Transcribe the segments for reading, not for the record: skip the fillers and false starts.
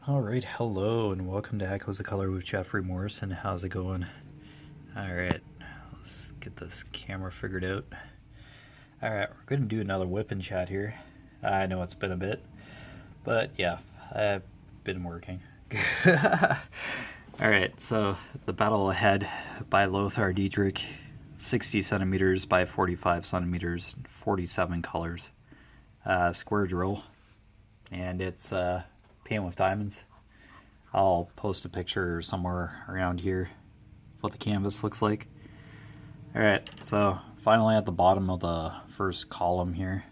Alright, hello and welcome to Echoes of Color with Jeffery Morrison. How's it going? Alright, let's get this camera figured out. Alright, we're going to do another whip and chat here. I know it's been a bit, but yeah, I've been working. Alright, so the battle ahead by LOTR Dietrich, 60 centimeters by 45 centimeters, 47 colors. Square drill, and it's paint with diamonds. I'll post a picture somewhere around here of what the canvas looks like. Alright, so finally at the bottom of the first column here.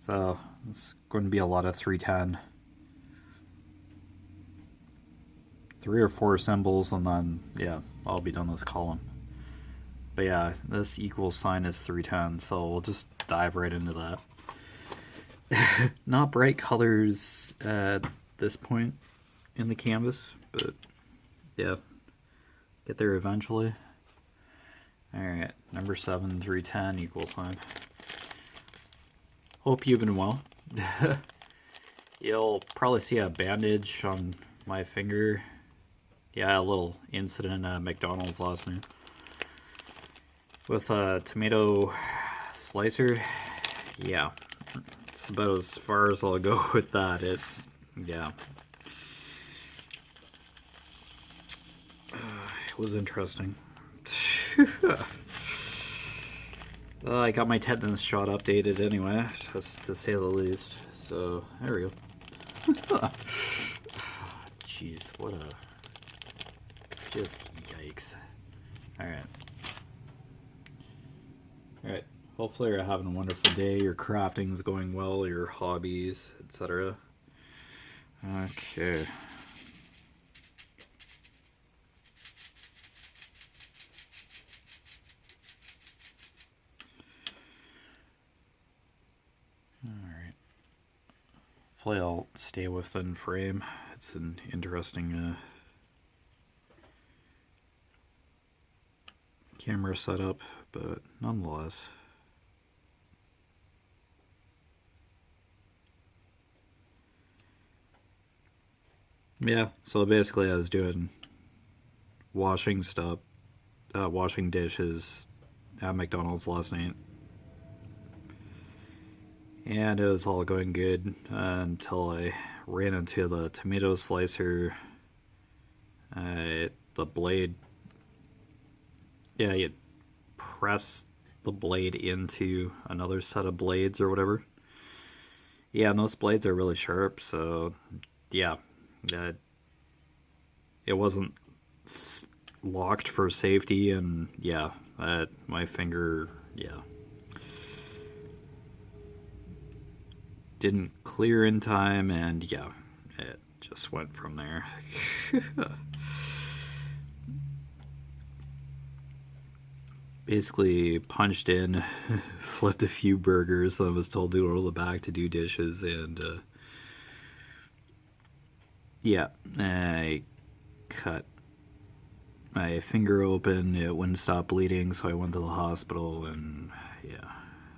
So it's going to be a lot of 310. 3 or 4 symbols, and then yeah, I'll be done this column. But yeah, this equal sign is 310, so we'll just dive right into that. Not bright colors at this point in the canvas, but yeah, get there eventually. Alright, number 7, 310, equal sign. Hope you've been well. You'll probably see a bandage on my finger. Yeah, a little incident at McDonald's last night with a tomato slicer. Yeah, it's about as far as I'll go with that. Yeah. It was interesting. Well, I got my tetanus shot updated anyway, just to say the least. So, there we go. Jeez, what a... just yikes. Alright. Alright, hopefully you're having a wonderful day, your crafting's going well, your hobbies, etc. Okay. Alright. Hopefully I'll stay within frame. It's an interesting camera setup, but nonetheless. Yeah, so basically I was doing washing dishes at McDonald's last night. And it was all going good until I ran into the tomato slicer. The blade, yeah, you press the blade into another set of blades or whatever. Yeah, and those blades are really sharp, so yeah, it wasn't locked for safety, and yeah, my finger, yeah, didn't clear in time, and yeah, it just went from there. Basically punched in, flipped a few burgers, and was told to go to the back to do dishes, and yeah, I cut my finger open. It wouldn't stop bleeding, so I went to the hospital, and yeah,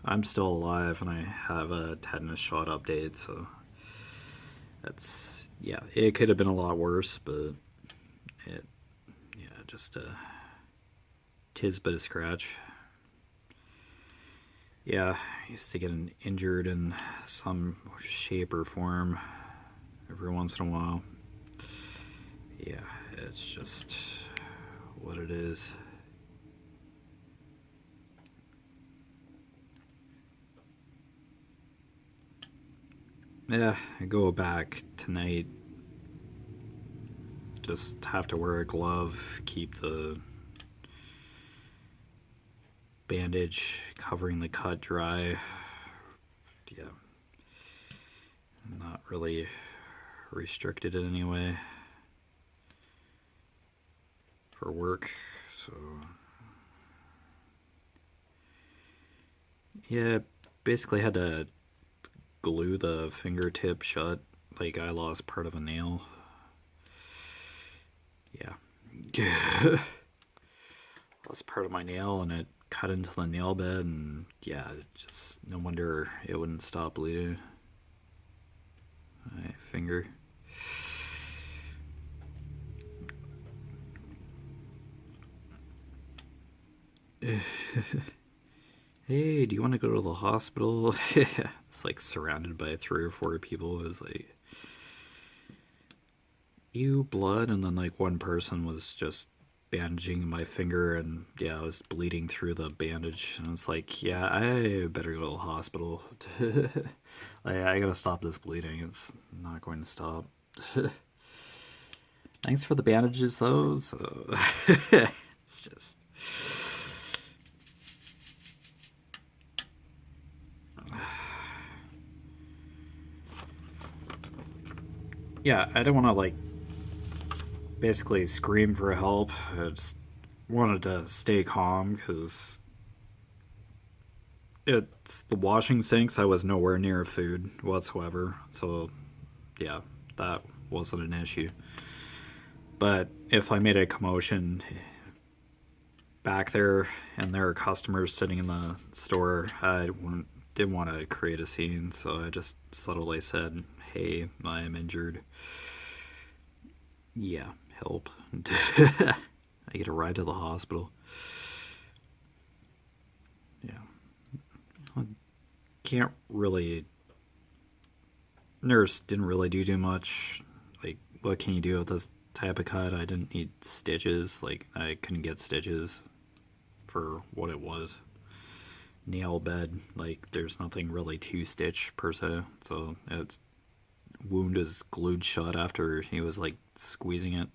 I'm still alive, and I have a tetanus shot update, so that's, yeah, it could have been a lot worse, but it, yeah, just tis but a scratch. Yeah, I used to get injured in some shape or form every once in a while. Yeah, it's just what it is. Yeah, I go back tonight. Just have to wear a glove, keep the bandage covering the cut dry. Yeah, I'm not really restricted in any way for work, so yeah, basically had to glue the fingertip shut, like I lost part of a nail. Yeah. Lost part of my nail, and it cut into the nail bed, and yeah, just no wonder it wouldn't stop bleeding. My finger. Hey, do you want to go to the hospital? It's like surrounded by 3 or 4 people. It was like, you blood, and then like one person was just bandaging my finger, and yeah, I was bleeding through the bandage, and it's like, yeah, I better go to the hospital. I gotta stop this bleeding. It's not going to stop. Thanks for the bandages, though. So it's just. Yeah, I don't want to like basically scream for help. I just wanted to stay calm because it's the washing sinks. I was nowhere near food whatsoever. So, yeah, that wasn't an issue. But if I made a commotion back there and there are customers sitting in the store, didn't want to create a scene. So I just subtly said, hey, I am injured. Yeah, help. I get a ride to the hospital. Yeah. I can't really. Nurse didn't really do too much. Like, what can you do with this type of cut? I didn't need stitches. Like, I couldn't get stitches for what it was. Nail bed. Like, there's nothing really to stitch per se. So, its wound is glued shut after he was, like, squeezing it.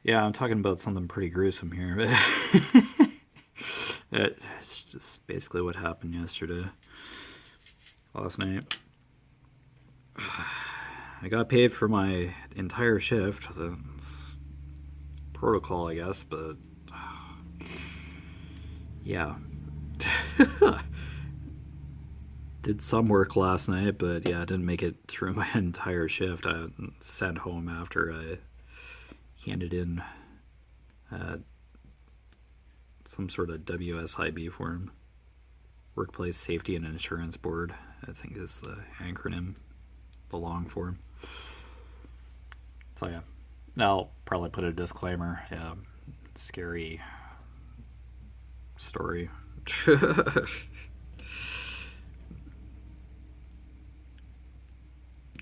Yeah, I'm talking about something pretty gruesome here. It's just basically what happened yesterday. Last night. I got paid for my entire shift. That's protocol, I guess, but yeah. Did some work last night, but yeah, I didn't make it through my entire shift. I sent home after I handed in some sort of WSIB form. Workplace Safety and Insurance Board, I think is the acronym, the long form. So yeah, I'll probably put a disclaimer. Yeah, scary story.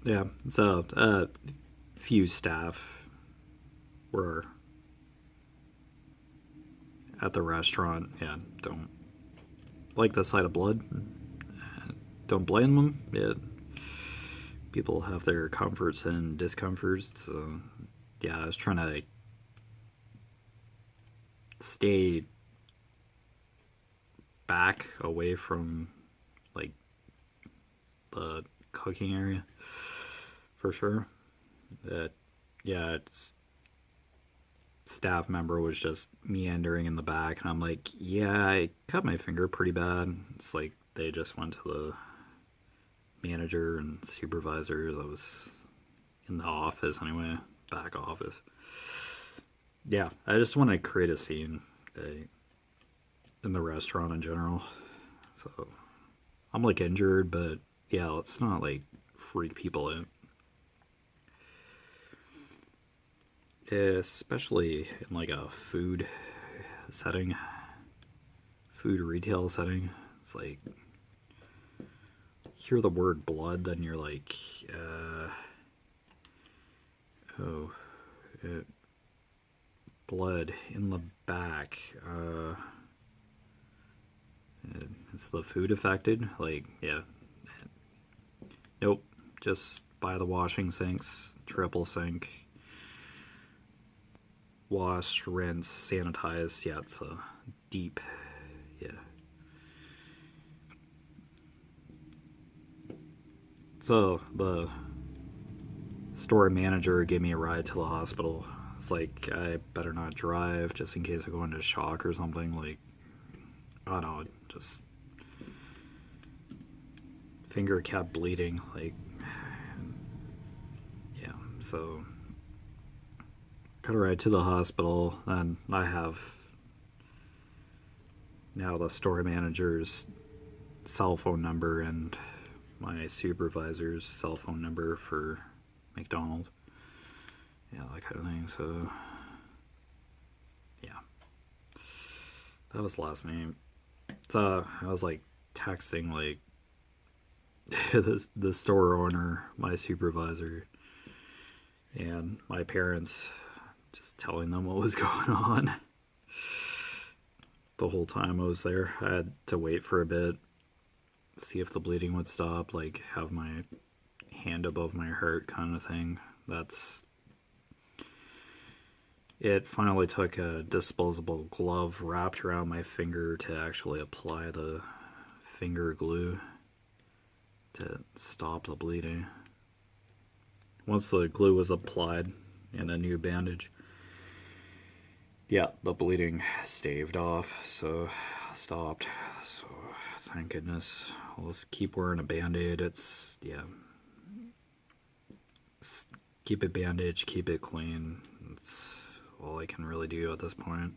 Yeah, so few staff were at the restaurant. Yeah, don't like the sight of blood. Don't blame them. Yeah, people have their comforts and discomforts. So yeah, I was trying to stay back away from like the cooking area for sure. That yeah, staff member was just meandering in the back, and I'm like, yeah, I cut my finger pretty bad. It's like they just went to the manager and supervisor that was in the office anyway, back office. Yeah, I just want to create a scene in the restaurant in general. So I'm like injured, but yeah, let's not like freak people out. Especially in like a food setting, food retail setting. It's like, hear the word blood, then you're like, oh, blood in the back. Is the food affected? Like, yeah. Nope. Just buy the washing sinks, triple sink. Wash, rinse, sanitize. Yeah, it's a deep. Yeah. So the store manager gave me a ride to the hospital. It's like, I better not drive just in case I go into shock or something. Like, I don't know, just finger kept bleeding. Like, yeah. So got a ride to the hospital, and I have now the store manager's cell phone number and my supervisor's cell phone number for McDonald's. Yeah, that kind of thing. So, yeah. that was last name. So I was like texting like the store owner, my supervisor, and my parents, just telling them what was going on. The whole time I was there, I had to wait for a bit, see if the bleeding would stop, like have my hand above my heart kind of thing. It finally took a disposable glove wrapped around my finger to actually apply the finger glue to stop the bleeding. Once the glue was applied and a new bandage, yeah, the bleeding staved off, so stopped. So thank goodness. I'll just keep wearing a band-aid. Yeah. Keep it bandaged, keep it clean. It's all I can really do at this point.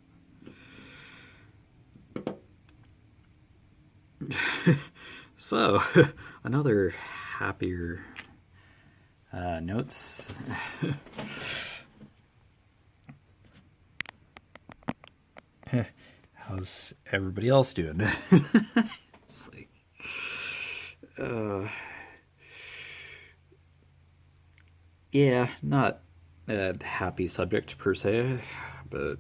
So, another happier notes. How's everybody else doing? It's like, yeah, not a happy subject per se, but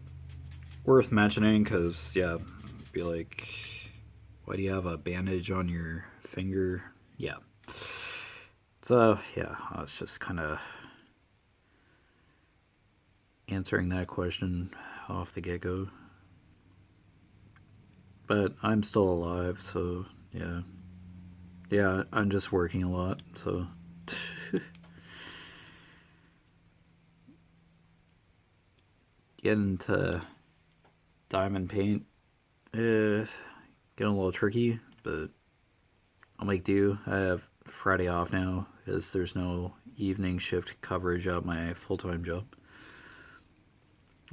worth mentioning because, yeah, be like, why do you have a bandage on your finger? Yeah. So, yeah, I was just kind of answering that question off the get-go. But I'm still alive, so, yeah. Yeah, I'm just working a lot, so... Getting into diamond paint, getting a little tricky, but I'll make do. I have Friday off now, as there's no evening shift coverage at my full-time job.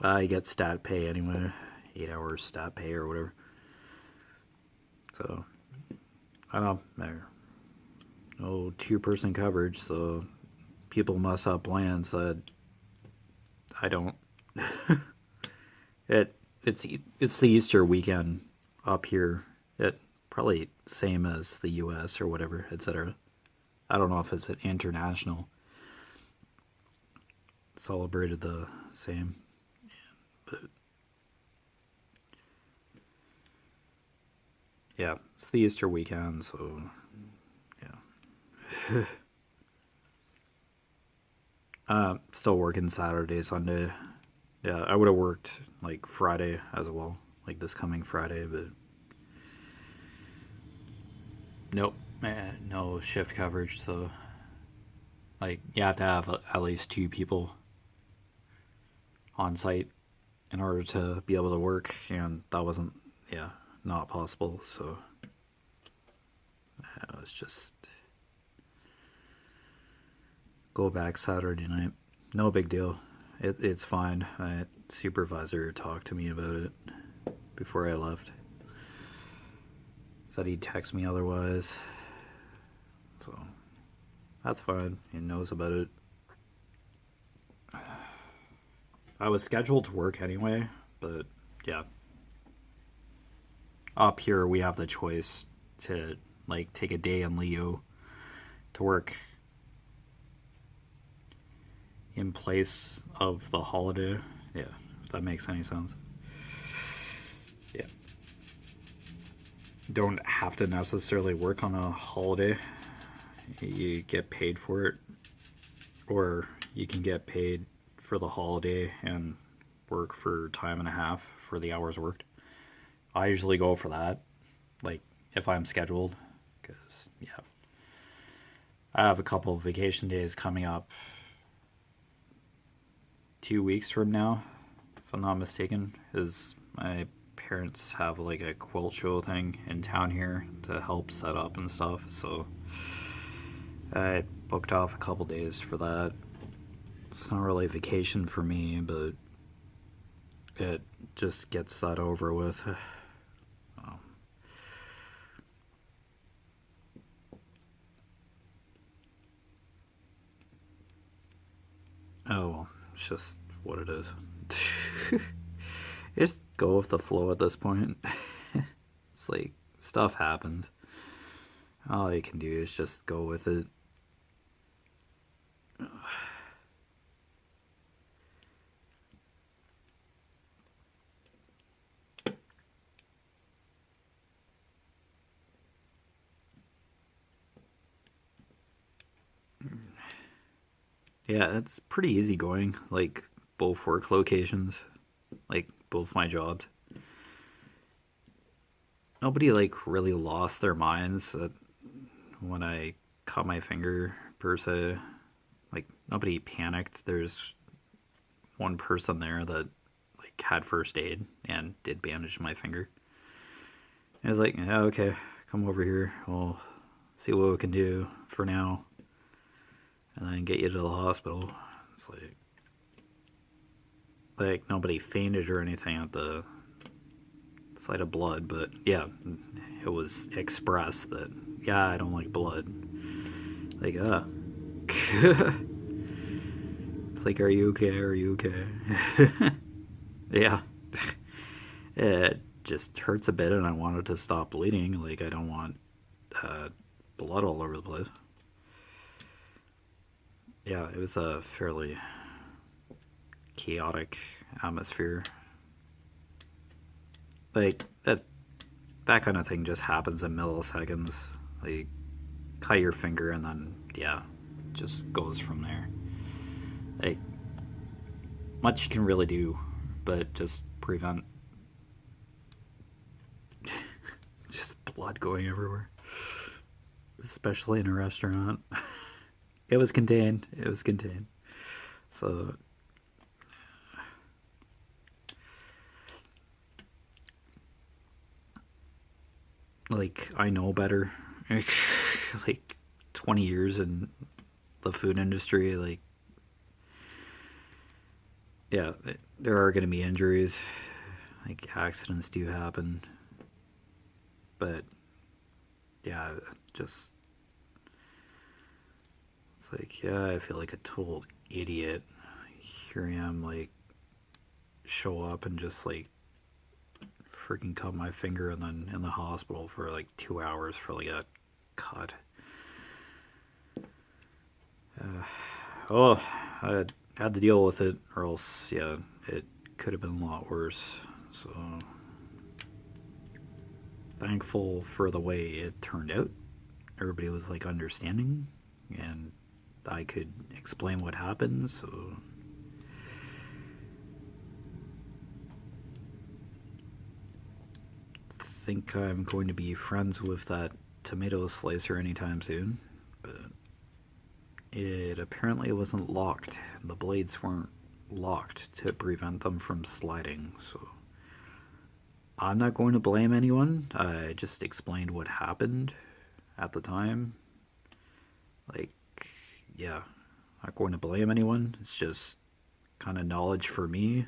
I get stat pay anyway, 8 hours stat pay or whatever. So, I don't know, no two-person coverage, so people must have plans that I don't. It's the Easter weekend up here. It probably same as the U.S. or whatever, etc. I don't know if it's an international celebrated the same, but yeah, it's the Easter weekend, so yeah. Still working Saturday, Sunday. Yeah, I would have worked like Friday as well, like this coming Friday, but nope, no shift coverage. So, like, you have to have at least 2 people on site in order to be able to work, and that wasn't, yeah, not possible. So, it was just go back Saturday night. No big deal. It's fine. My supervisor talked to me about it before I left. Said he'd text me otherwise. So, that's fine. He knows about it. I was scheduled to work anyway, but yeah. Up here, we have the choice to, like, take a day in Leo to work in place of the holiday. Yeah, if that makes any sense. Yeah. Don't have to necessarily work on a holiday. You get paid for it, or you can get paid for the holiday and work for time and a half for the hours worked. I usually go for that, like if I'm scheduled, because yeah, I have a couple of vacation days coming up 2 weeks from now, if I'm not mistaken, is my parents have like a quilt show thing in town here to help set up and stuff, so I booked off a couple days for that. It's not really a vacation for me, but it just gets that over with. Oh, well, it's just what it is. go with the flow at this point. It's like, stuff happens. All you can do is just go with it. Yeah, it's pretty easy going, like both work locations, like both my jobs. Nobody like really lost their minds when I cut my finger per se. Like nobody panicked. There's one person there that like had first aid and did bandage my finger. And I was like, yeah, okay, come over here. We'll see what we can do for now, and then get you to the hospital. It's like nobody fainted or anything at the sight of blood, but yeah, it was expressed that yeah, I don't like blood. Like, it's like, are you okay? Are you okay? Yeah, it just hurts a bit, and I want it to stop bleeding. Like, I don't want blood all over the place. Yeah, it was a fairly chaotic atmosphere. Like that kind of thing just happens in milliseconds. Like, cut your finger and then yeah, just goes from there. Like, much you can really do, but just prevent just blood going everywhere, especially in a restaurant. It was contained. It was contained. So like, I know better. Like 20 years in the food industry, like, yeah, there are going to be injuries. Like, accidents do happen. But yeah, just it's like, yeah, I feel like a total idiot. Here I am, like, show up and just like freaking cut my finger, and then in the hospital for like 2 hours for like a cut. Oh, I had to deal with it, or else, yeah, it could have been a lot worse. So, thankful for the way it turned out. Everybody was like understanding, and I could explain what happened. So, think I'm going to be friends with that tomato slicer anytime soon, but it apparently wasn't locked. The blades weren't locked to prevent them from sliding, so I'm not going to blame anyone. I just explained what happened at the time. Like, yeah, not going to blame anyone. It's just kind of knowledge for me.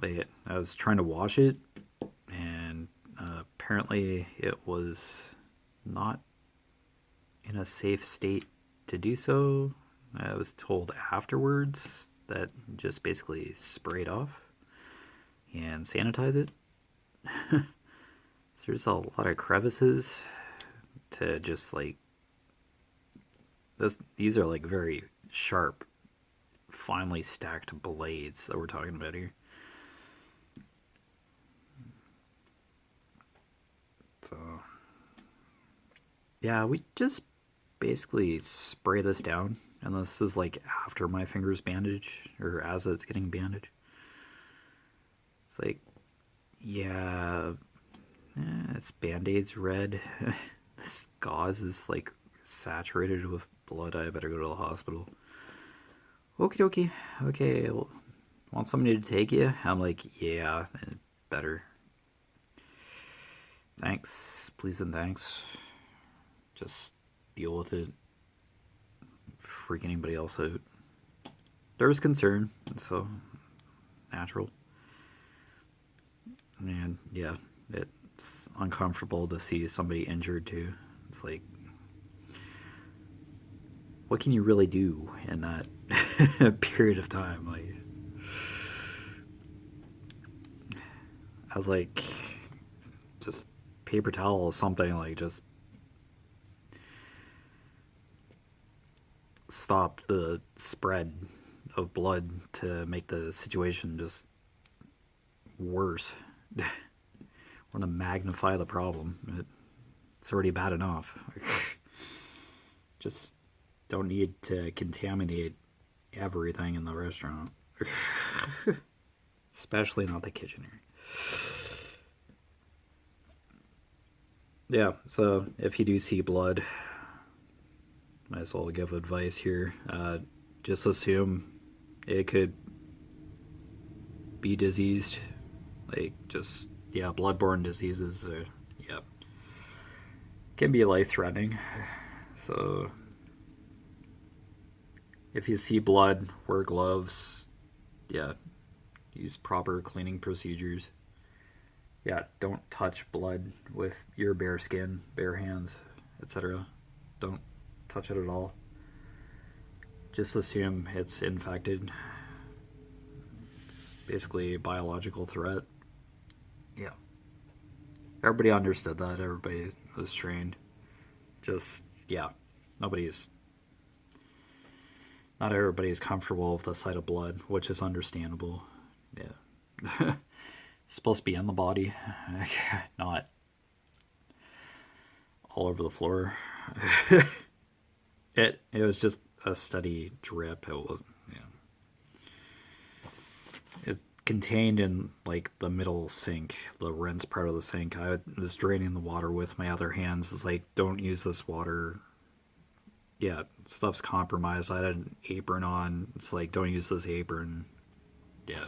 Like, I was trying to wash it, and apparently it was not in a safe state to do so. I was told afterwards that just basically spray it off and sanitize it. So there's a lot of crevices to just like this. These are like very sharp, finely stacked blades that we're talking about here. So yeah, we just basically spray this down, and this is like after my finger's bandaged, or as it's getting bandaged. It's like, yeah, it's Band-Aid's red. This gauze is like saturated with blood. I better go to the hospital. Okie dokie. Okay, well, want somebody to take you? I'm like, yeah, better. Thanks, please and thanks. Just deal with it. Freak anybody else out. There was concern, so natural. And yeah, it's uncomfortable to see somebody injured too. It's like, what can you really do in that period of time? Like, I was like, just paper towel or something, like just stop the spread of blood to make the situation just worse. Want to magnify the problem. It's already bad enough. Just don't need to contaminate everything in the restaurant. Especially not the kitchen area. Yeah, so if you do see blood, might as well give advice here. Just assume it could be diseased. Like, just, yeah, bloodborne diseases, yeah, can be life-threatening. So, if you see blood, wear gloves. Yeah, use proper cleaning procedures. Yeah, don't touch blood with your bare skin, bare hands, etc. Don't touch it at all. Just assume it's infected. It's basically a biological threat. Yeah. Everybody understood that. Everybody was trained. Just, yeah. Not everybody's comfortable with the sight of blood, which is understandable. Yeah. It's supposed to be in the body, not all over the floor. It was just a steady drip. It was, yeah. It contained in like the middle sink, the rinse part of the sink. I was draining the water with my other hands. It's like, don't use this water. Yeah, stuff's compromised. I had an apron on. It's like, don't use this apron. Yeah.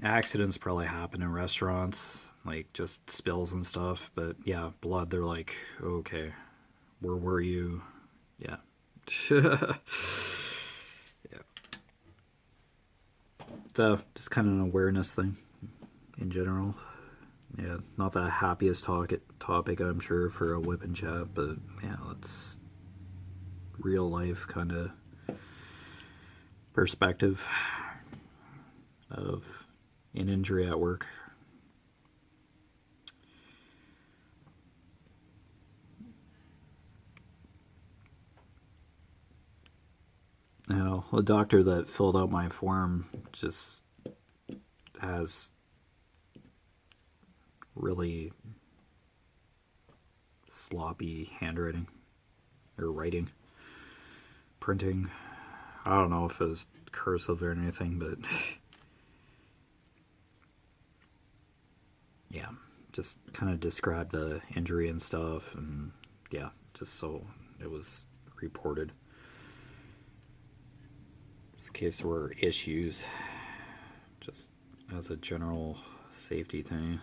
Accidents probably happen in restaurants, like just spills and stuff, but yeah, blood, they're like, okay, where were you? Yeah. Yeah. So, just kind of an awareness thing in general. Yeah, not the happiest topic, I'm sure, for a whip and chat, but yeah, that's real life kind of perspective of an injury at work. Now, the doctor that filled out my form just has really sloppy handwriting or writing, printing. I don't know if it was cursive or anything, but yeah, just kind of described the injury and stuff, and yeah, just so it was reported. Just in case there were issues, just as a general safety thing.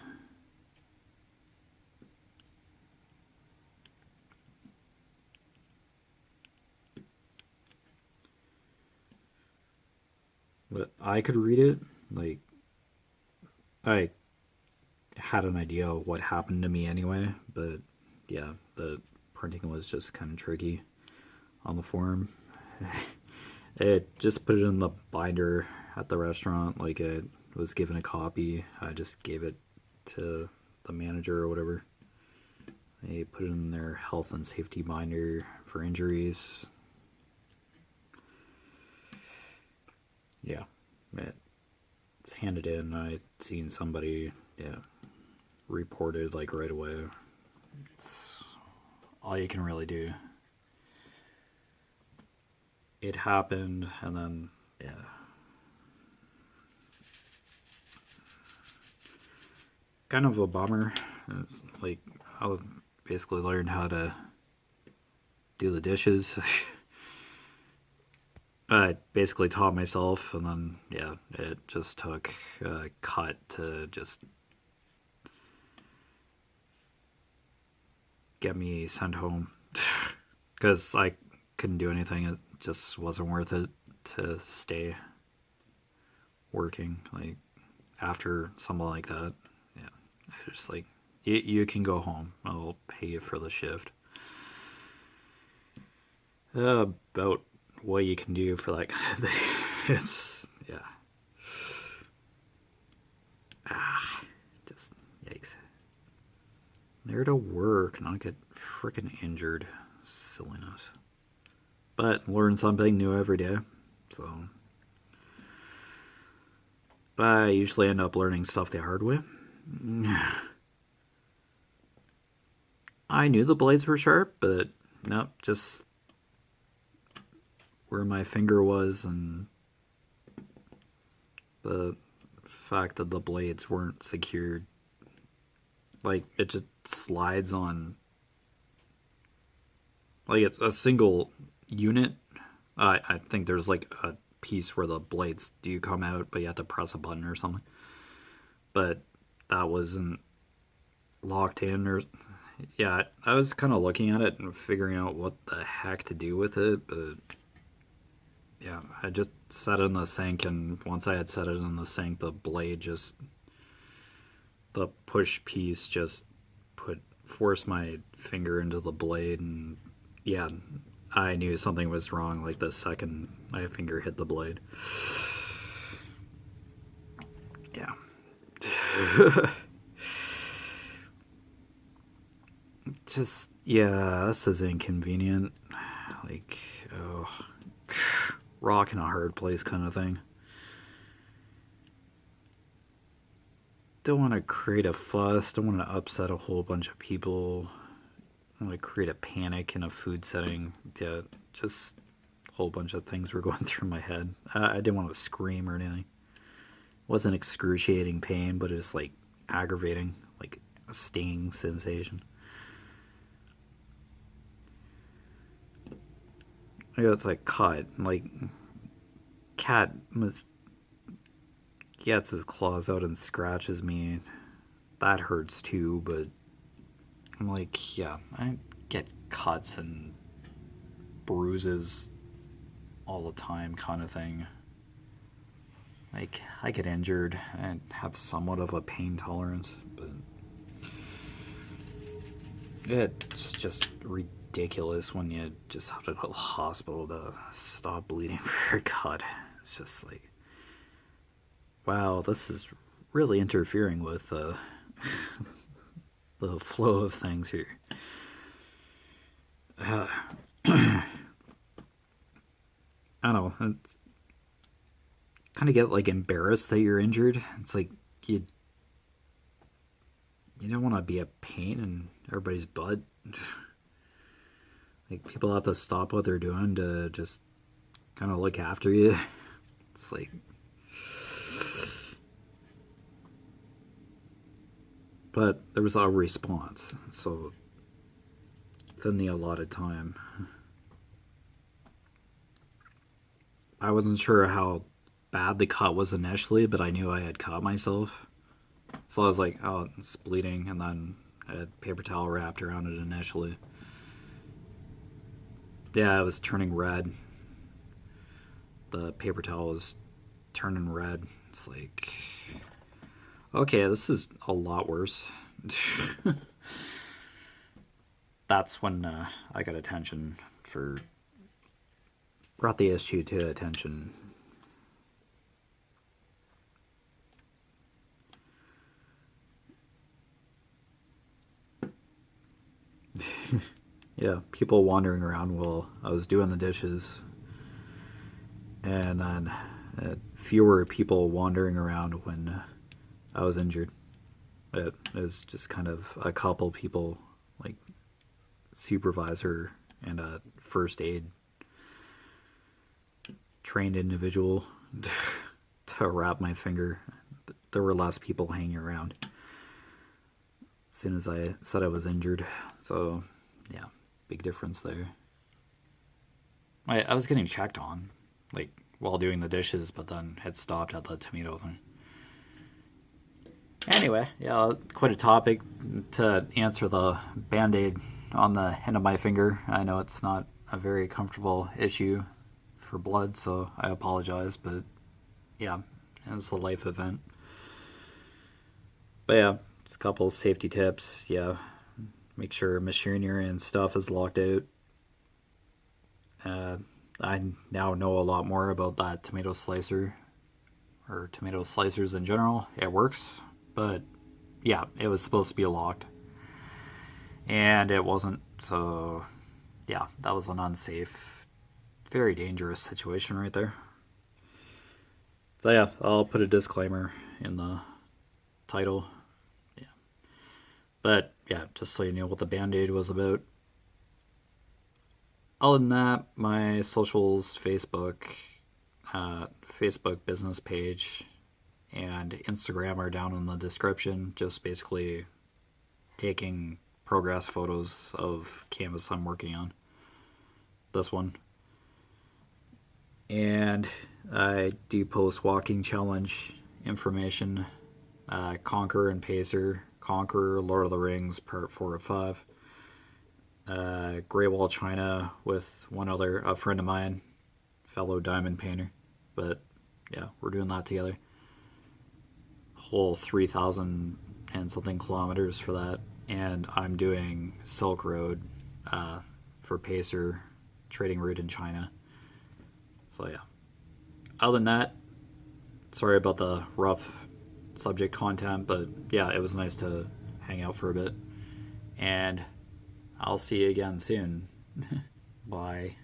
But I could read it, like, I had an idea of what happened to me anyway, but yeah, the printing was just kind of tricky on the form. It just put it in the binder at the restaurant, like it was given a copy. I just gave it to the manager or whatever. They put it in their health and safety binder for injuries. Yeah, it's handed in. I seen somebody, yeah, reported like right away. It's all you can really do. It happened, and then, yeah. Kind of a bummer. It's like, I basically learned how to do the dishes. I basically taught myself, and then, yeah, it just took a cut to just get me sent home. Because I couldn't do anything. It just wasn't worth it to stay working, like, after something like that. Yeah, I just like, you can go home. I'll pay you for the shift. About what you can do for that kind of thing. It's yeah. Just yikes. There to work, not get freaking injured. Silliness. But learn something new every day. So, but I usually end up learning stuff the hard way. I knew the blades were sharp, but nope, just where my finger was and the fact that the blades weren't secured. Like, it just slides on. Like, it's a single unit. I think there's like a piece where the blades do come out, but you have to press a button or something. But that wasn't locked in or... Yeah, I was kind of looking at it and figuring out what the heck to do with it, but... Yeah, I just set it in the sink, and once I had set it in the sink, the blade just... The push piece just forced my finger into the blade, and yeah, I knew something was wrong like the second my finger hit the blade. Yeah. Just, yeah, this is inconvenient. Like, oh, rock in a hard place kind of thing. Don't want to create a fuss, don't want to upset a whole bunch of people. I want to create a panic in a food setting. Yeah, just a whole bunch of things were going through my head. I didn't want to scream or anything. It wasn't excruciating pain, but it was like aggravating, like a stinging sensation. I got like cut, like cat gets his claws out and scratches me. That hurts too, but I'm like, yeah, I get cuts and bruises all the time kind of thing. Like, I get injured and have somewhat of a pain tolerance, but it's just ridiculous when you just have to go to the hospital to stop bleeding for a cut. It's just like, wow, this is really interfering with the flow of things here. I don't know. It's kind of get like embarrassed that you're injured. It's like you don't want to be a pain in everybody's butt. Like, people have to stop what they're doing to just kind of look after you. It's like, but there was a response, so within the allotted time. I wasn't sure how bad the cut was initially, but I knew I had cut myself. So I was like, oh, it's bleeding, and then I had paper towel wrapped around it initially. Yeah, it was turning red. The paper towel was turning red. It's like, okay, this is a lot worse. That's when I got attention brought the issue to attention. Yeah, people wandering around while I was doing the dishes, and then fewer people wandering around when I was injured. It was just kind of a couple people, like supervisor and a first aid trained individual to wrap my finger. There were less people hanging around as soon as I said I was injured. So yeah, big difference there. I was getting checked on, like, while doing the dishes, but then had stopped at the tomato thing. Anyway, yeah, quite a topic to answer the Band-Aid on the end of my finger. I know it's not a very comfortable issue for blood, so I apologize, but yeah, it's a life event. But yeah, just a couple of safety tips. Yeah, make sure machinery and stuff is locked out. I now know a lot more about that tomato slicer. or tomato slicers in general. It works, but yeah, it was supposed to be locked, and it wasn't. So yeah, that was an unsafe, very dangerous situation right there. So yeah, I'll put a disclaimer in the title. Yeah, but yeah, just so you know what the Band-Aid was about. Other than that, my socials, Facebook business page, and Instagram are down in the description. Just basically taking progress photos of canvas I'm working on. This one. And I do post walking challenge information. Conquer and Pacer. Conquer, Lord of the Rings, part 4 of 5. Grey Wall China with a friend of mine, fellow diamond painter. But yeah, we're doing that together. Whole 3,000 and something kilometers for that. And I'm doing Silk Road for Pacer, trading route in China. So yeah. Other than that, sorry about the rough subject content, but yeah, it was nice to hang out for a bit. And I'll see you again soon. Bye.